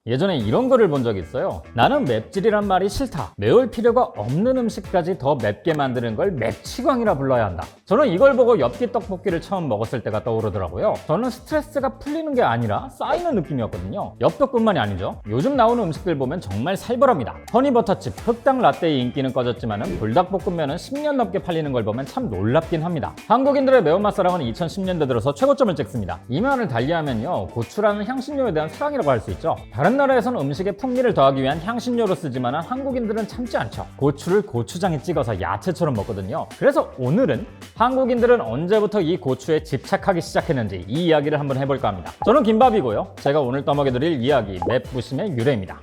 예전에 이런 글을 본 적이 있어요. 나는 맵찔이란 말이 싫다. 매울 필요가 없는 음식까지 더 맵게 만드는 걸 맵치광이라 불러야 한다. 저는 이걸 보고 엽기 떡볶이를 처음 먹었을 때가 떠오르더라고요. 저는 스트레스가 풀리는 게 아니라 쌓이는 느낌이었거든요. 엽떡뿐만이 아니죠. 요즘 나오는 음식들 보면 정말 살벌합니다. 허니버터칩, 흑당 라떼의 인기는 꺼졌지만 불닭볶음면은 10년 넘게 팔리는 걸 보면 참 놀랍긴 합니다. 한국인들의 매운맛 사랑은 2010년대 들어서 최고점을 찍습니다. 이 말을 달리하면요, 고추라는 향신료에 대한 사랑이라고 할 수 있죠. 다른 나라에서는 음식에 풍미를 더하기 위한 향신료로 쓰지만 한국인들은 참지 않죠. 고추를 고추장에 찍어서 야채처럼 먹거든요. 그래서 오늘은 한국인들은 언제부터 이 고추에 집착하기 시작했는지 이 이야기를 한번 해볼까 합니다. 저는 김밥이고요. 제가 오늘 떠먹여드릴 이야기 맵부심의 유래입니다.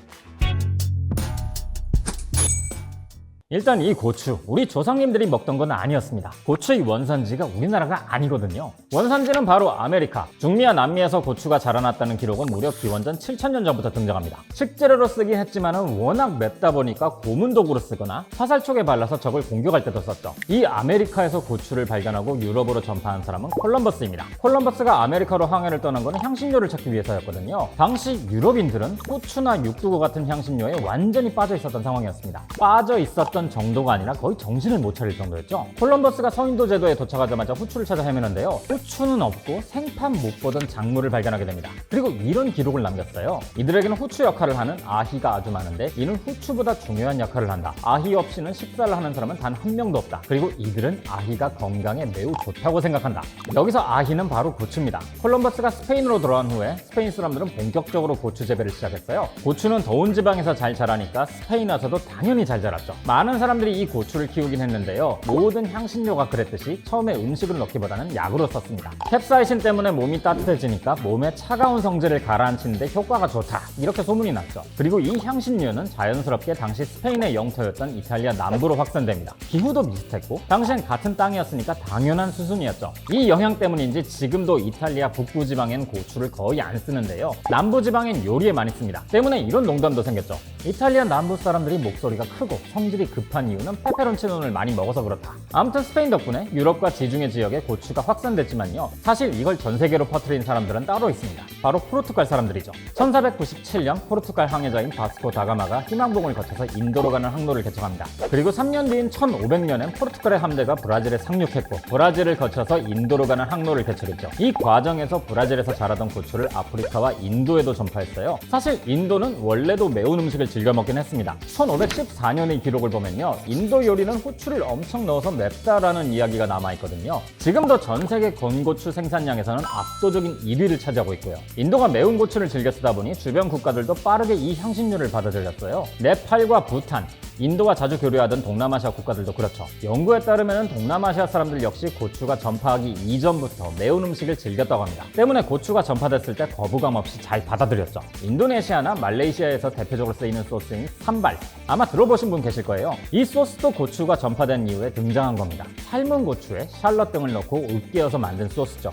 일단 이 고추, 우리 조상님들이 먹던 건 아니었습니다. 고추의 원산지가 우리나라가 아니거든요. 원산지는 바로 아메리카, 중미와 남미에서 고추가 자라났다는 기록은 무려 기원전 7000년 전부터 등장합니다. 식재료로 쓰긴 했지만 워낙 맵다 보니까 고문도구로 쓰거나 화살촉에 발라서 적을 공격할 때도 썼죠. 이 아메리카에서 고추를 발견하고 유럽으로 전파한 사람은 콜럼버스입니다. 콜럼버스가 아메리카로 항해를 떠난 건 향신료를 찾기 위해서였거든요. 당시 유럽인들은 후추나 육두구 같은 향신료에 완전히 빠져 있었던 상황이었습니다. 빠져 있었던 정도가 아니라 거의 정신을 못 차릴 정도였죠. 콜럼버스가 서인도 제도에 도착하자마자 후추를 찾아 헤매는데요. 후추는 없고 생판 못 보던 작물을 발견하게 됩니다. 그리고 이런 기록을 남겼어요. 이들에게는 후추 역할을 하는 아희가 아주 많은데 이는 후추보다 중요한 역할을 한다. 아희 없이는 식사를 하는 사람은 단 한 명도 없다. 그리고 이들은 아희가 건강에 매우 좋다고 생각한다. 여기서 아희는 바로 고추입니다. 콜럼버스가 스페인으로 돌아온 후에 스페인 사람들은 본격적으로 고추 재배를 시작했어요. 고추는 더운 지방에서 잘 자라니까 스페인 와서도 당연히 잘 자랐죠. 많은 사람들이 이 고추를 키우긴 했는데요. 모든 향신료가 그랬듯이 처음에 음식을 넣기보다는 약으로 썼습니다. 캡사이신 때문에 몸이 따뜻해지니까 몸에 차가운 성질을 가라앉히는데 효과가 좋다, 이렇게 소문이 났죠. 그리고 이 향신료는 자연스럽게 당시 스페인의 영토였던 이탈리아 남부로 확산됩니다. 기후도 비슷했고 당시엔 같은 땅이었으니까 당연한 수순이었죠. 이 영향 때문인지 지금도 이탈리아 북부 지방엔 고추를 거의 안 쓰는데요. 남부 지방엔 요리에 많이 씁니다. 때문에 이런 농담도 생겼죠. 이탈리아 남부 사람들이 목소리가 크고 성질이 급한 이유는 페페론치노를 많이 먹어서 그렇다. 아무튼 스페인 덕분에 유럽과 지중해 지역에 고추가 확산됐지만요, 사실 이걸 전 세계로 퍼뜨린 사람들은 따로 있습니다. 바로 포르투갈 사람들이죠. 1497년 포르투갈 항해자인 바스코 다가마가 희망봉을 거쳐서 인도로 가는 항로를 개척합니다. 그리고 3년 뒤인 1500년엔 포르투갈의 함대가 브라질에 상륙했고 브라질을 거쳐서 인도로 가는 항로를 개척했죠. 이 과정에서 브라질에서 자라던 고추를 아프리카와 인도에도 전파했어요. 사실 인도는 원래도 매운 음식을 즐겨 먹긴 했습니다. 1514년의 기록을 보면요, 인도 요리는 후추를 엄청 넣어서 맵다라는 이야기가 남아있거든요. 지금도 전 세계 건고추 생산량에서는 압도적인 1위를 차지하고 있고요. 인도가 매운 고추를 즐겨 쓰다 보니 주변 국가들도 빠르게 이 향신료를 받아들였어요. 네팔과 부탄, 인도와 자주 교류하던 동남아시아 국가들도 그렇죠. 연구에 따르면 동남아시아 사람들 역시 고추가 전파하기 이전부터 매운 음식을 즐겼다고 합니다. 때문에 고추가 전파됐을 때 거부감 없이 잘 받아들였죠. 인도네시아나 말레이시아에서 대표적으로 쓰이는 소스인 삼발, 아마 들어보신 분 계실 거예요. 이 소스도 고추가 전파된 이후에 등장한 겁니다. 삶은 고추에 샬럿 등을 넣고 으깨어서 만든 소스죠.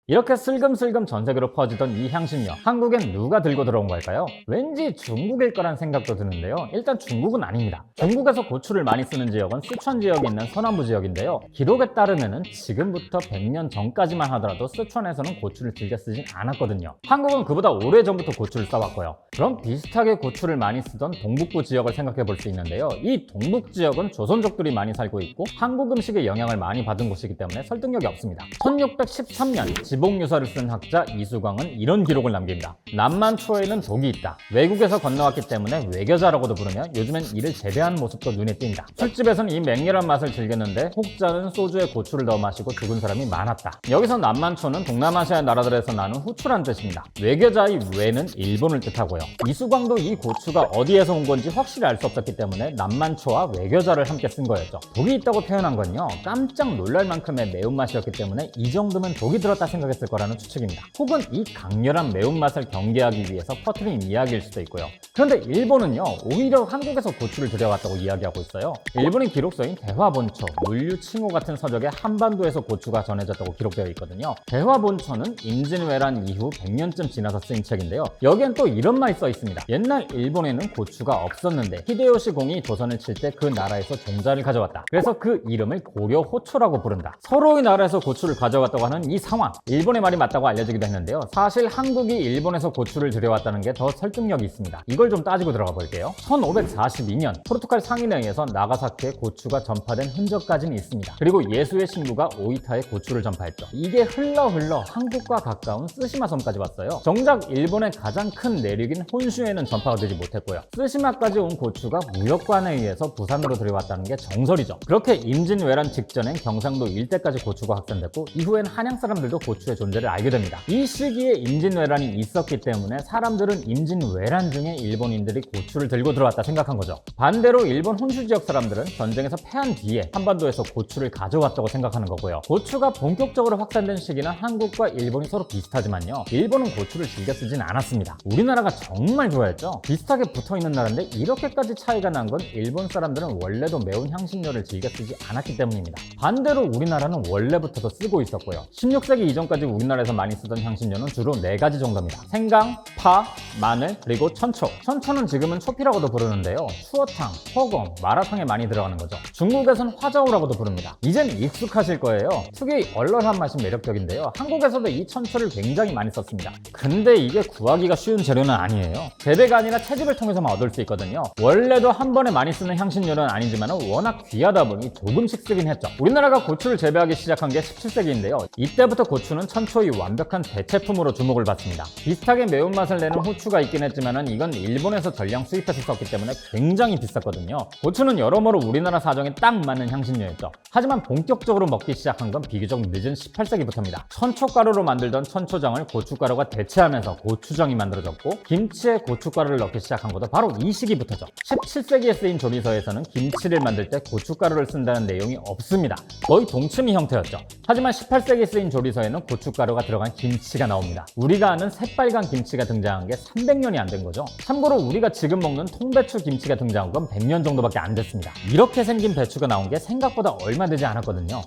이렇게 슬금슬금 전 세계로 퍼지던 이 향신료, 한국엔 누가 들고 들어온 걸까요? 왠지 중국일 거란 생각도 드는데요. 일단 중국은 아닙니다. 중국에서 고추를 많이 쓰는 지역은 쓰촨 지역에 있는 서남부 지역인데요. 기록에 따르면 지금부터 100년 전까지만 하더라도 쓰촨에서는 고추를 즐겨 쓰진 않았거든요. 한국은 그보다 오래전부터 고추를 써왔고요. 그럼 비슷하게 고추를 많이 쓰던 동북부 지역을 생각해 볼 수 있는데요. 이 동북 지역은 조선족들이 많이 살고 있고 한국 음식의 영향을 많이 받은 곳이기 때문에 설득력이 없습니다. 1613년 지복유서를 쓴 학자 이수광은 이런 기록을 남깁니다. 남만초에는 독이 있다. 외국에서 건너왔기 때문에 외겨자라고도 부르며 요즘엔 이를 재배하는 모습도 눈에 띈다. 술집에서는 이 맹렬한 맛을 즐겼는데 혹자는 소주에 고추를 넣어 마시고 죽은 사람이 많았다. 여기서 남만초는 동남아시아 나라들에서 나는 후추란 뜻입니다. 외겨자의 외는 일본을 뜻하고요. 이수광도 이 고추가 어디에서 온 건지 확실히 알 수 없었기 때문에 남만초와 외겨자를 함께 쓴 거였죠. 독이 있다고 표현한 건요, 깜짝 놀랄 만큼의 매운맛이었기 때문에 이 정도면 독이 들었다 생각했을 거라는 추측입니다. 혹은 이 강렬한 매운맛을 경계하기 위해서 퍼뜨린 이야기일 수도 있고요. 그런데 일본은요, 오히려 한국에서 고추를 들여왔다고 이야기하고 있어요. 일본의 기록서인 대화본초, 물류칭호 같은 서적에 한반도에서 고추가 전해졌다고 기록되어 있거든요. 대화본초는 임진왜란 이후 100년쯤 지나서 쓰인 책인데요. 여기엔 또 이런 말이 써 있습니다. 옛날 일본에는 고추가 없었는데 히데요시 공이 조선을 칠 때 그 나라에서 종자를 가져왔다. 그래서 그 이름을 고려호초라고 부른다. 서로의 나라에서 고추를 가져왔다고 하는 이 상황, 일본의 말이 맞다고 알려지기도 했는데요. 사실 한국이 일본에서 고추를 들여왔다는 게 더 설득력이 있습니다. 이걸 좀 따지고 들어가 볼게요. 1542년 포르투갈 상인에 의해서 나가사키에 고추가 전파된 흔적까지는 있습니다. 그리고 예수의 신부가 오이타에 고추를 전파했죠. 이게 흘러 한국과 가까운 쓰시마 섬까지 왔어요. 정작 일본의 가장 큰 내륙인 혼슈에는 전파가 되지 못했고요. 쓰시마까지 온 고추가 무역관에 의해서 부산으로 들여왔다는 게 정설이죠. 그렇게 임진왜란 직전엔 경상도 일대까지 고추가 확산됐고 이후엔 한양 사람들도 고추의 존재를 알게 됩니다. 이 시기에 임진왜란이 있었기 때문에 사람들은 임진왜란 중에 일본인들이 고추를 들고 들어왔다 생각한 거죠. 반대로 일본 혼슈 지역 사람들은 전쟁에서 패한 뒤에 한반도에서 고추를 가져왔다고 생각하는 거고요. 고추가 본격적으로 확산된 시기는 한국과 일본이 서로 비슷하지만요. 일본은 고추를 즐겨 쓰진 않았습니다. 우리나라가 정말 좋아했죠. 비슷하게 붙어있는 나라인데 이렇게까지 차이가 난 건 일본 사람들은 원래도 매운 향신료를 즐겨 쓰지 않았기 때문입니다. 반대로 우리나라는 원래부터도 쓰고 있었고요. 16세기 이전까지 우리나라에서 많이 쓰던 향신료는 주로 4가지 정도입니다. 생강, 파, 마늘, 그리고 천초. 천초는 지금은 초피라고도 부르는데요. 추어탕, 허거, 마라탕에 많이 들어가는 거죠. 중국에선 화자오라고도 부릅니다. 이젠 익숙하실 거예요. 특유의 얼얼한 맛이 매력적인데요. 한국에서도 이 천초를 굉장히 많이 썼습니다. 근데 이게 구하기가 쉬운 재료는 아니에요. 재배가 아니라 채집을 통해서만 얻을 수 있거든요. 원래도 한 번에 많이 쓰는 향신료는 아니지만 워낙 귀하다 보니 조금씩 쓰긴 했죠. 우리나라가 고추를 재배하기 시작한 게 17세기인데요. 이때부터 고추는 천초의 완벽한 대체품으로 주목을 받습니다. 비슷하게 매운맛을 내는 후추가 있긴 했지만 이건 일본에서 전량 수입해서 썼기 때문에 굉장히 비쌌거든요. 고추는 여러모로 우리나라 사정에 딱 맞는 향신료였죠. 하지만 본격적으로 먹기 시작한 건 비교적 늦은 18세기부터입니다. 천초가루로 만들던 천초장을 고춧가루가 대체하면서 고추정이 만들어졌고 김치에 고춧가루를 넣기 시작한 것도 바로 이 시기부터죠. 17세기에 쓰인 조리서에서는 김치를 만들 때 고춧가루를 쓴다는 내용이 없습니다. 거의 동치미 형태였죠. 하지만 18세기에 쓰인 조리서에는 고춧가루가 들어간 김치가 나옵니다. 우리가 아는 새빨간 김치가 등장한 게 300년이 안 된 거죠. 참고로 우리가 지금 먹는 통배추 김치가 등장한 건 100년 정도밖에 안 됐습니다. 이렇게 생긴 배추가 나온 게 생각보다 얼마 되지 않았거든요.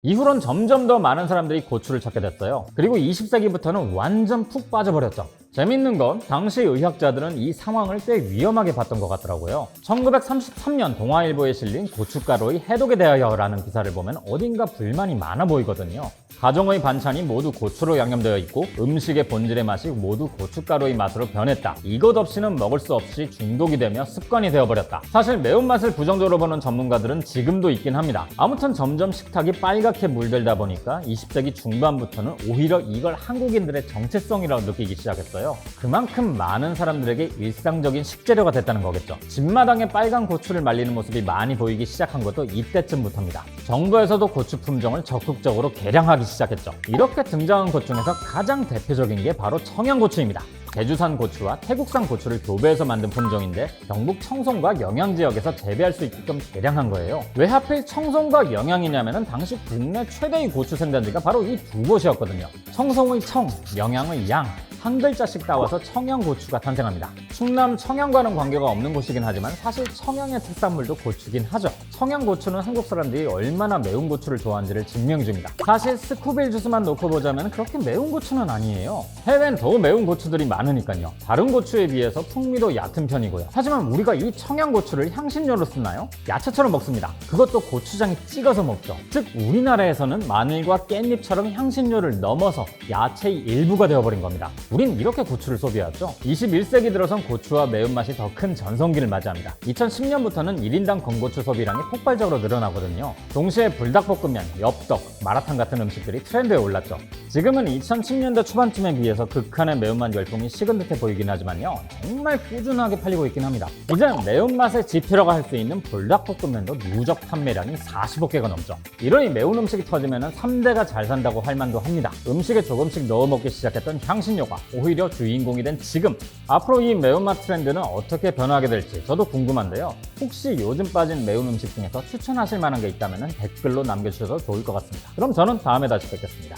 이후론 점점 더 많은 사람들이 고추를 찾게 됐어요. 그리고 20세기부터는 완전 푹 빠져버렸죠. 재밌는 건 당시 의학자들은 이 상황을 꽤 위험하게 봤던 것 같더라고요. 1933년 동아일보에 실린 고춧가루의 해독에 대하여라는 기사를 보면 어딘가 불만이 많아 보이거든요. 가정의 반찬이 모두 고추로 양념되어 있고 음식의 본질의 맛이 모두 고춧가루의 맛으로 변했다. 이것 없이는 먹을 수 없이 중독이 되며 습관이 되어버렸다. 사실 매운맛을 부정적으로 보는 전문가들은 지금도 있긴 합니다. 아무튼 점점 식탁이 빨갛게 물들다 보니까 20세기 중반부터는 오히려 이걸 한국인들의 정체성이라고 느끼기 시작했어요. 그만큼 많은 사람들에게 일상적인 식재료가 됐다는 거겠죠. 집마당에 빨간 고추를 말리는 모습이 많이 보이기 시작한 것도 이때쯤부터입니다. 정부에서도 고추 품종을 적극적으로 개량하기 시작했죠. 이렇게 등장한 것 중에서 가장 대표적인 게 바로 청양고추입니다. 제주산 고추와 태국산 고추를 교배해서 만든 품종인데 경북 청송과 영양 지역에서 재배할 수 있게끔 개량한 거예요. 왜 하필 청송과 영양이냐면 당시 국내 최대의 고추 생산지가 바로 이 두 곳이었거든요. 청송의 청, 영양의 양, 한 글자씩 따와서 청양고추가 탄생합니다. 충남 청양과는 관계가 없는 곳이긴 하지만 사실 청양의 특산물도 고추긴 하죠. 청양고추는 한국 사람들이 얼마나 매운 고추를 좋아하는지를 증명해줍니다. 사실 스쿠빌 주스만 놓고 보자면 그렇게 매운 고추는 아니에요. 해외엔 더 매운 고추들이 많으니까요. 다른 고추에 비해서 풍미도 얕은 편이고요. 하지만 우리가 이 청양고추를 향신료로 쓰나요? 야채처럼 먹습니다. 그것도 고추장에 찍어서 먹죠. 즉 우리나라에서는 마늘과 깻잎처럼 향신료를 넘어서 야채의 일부가 되어버린 겁니다. 우린 이렇게 고추를 소비하죠. 21세기 들어선 고추와 매운맛이 더 큰 전성기를 맞이합니다. 2010년부터는 1인당 건고추 소비량이 폭발적으로 늘어나거든요. 동시에 불닭볶음면, 엽떡, 마라탕 같은 음식들이 트렌드에 올랐죠. 지금은 2010년대 초반쯤에 비해서 극한의 매운맛 열풍이 식은 듯해 보이긴 하지만요. 정말 꾸준하게 팔리고 있긴 합니다. 이제 매운맛의 지표라고 할 수 있는 불닭볶음면도 누적 판매량이 45개가 넘죠. 이러니 매운 음식이 터지면 3대가 잘 산다고 할 만도 합니다. 음식에 조금씩 넣어 먹기 시작했던 향신료가 오히려 주인공이 된 지금, 앞으로 이 매운맛 트렌드는 어떻게 변화하게 될지 저도 궁금한데요. 혹시 요즘 빠진 매운 음식 중에서 추천하실 만한 게 있다면 댓글로 남겨주셔도 좋을 것 같습니다. 그럼 저는 다음에 다시 뵙겠습니다.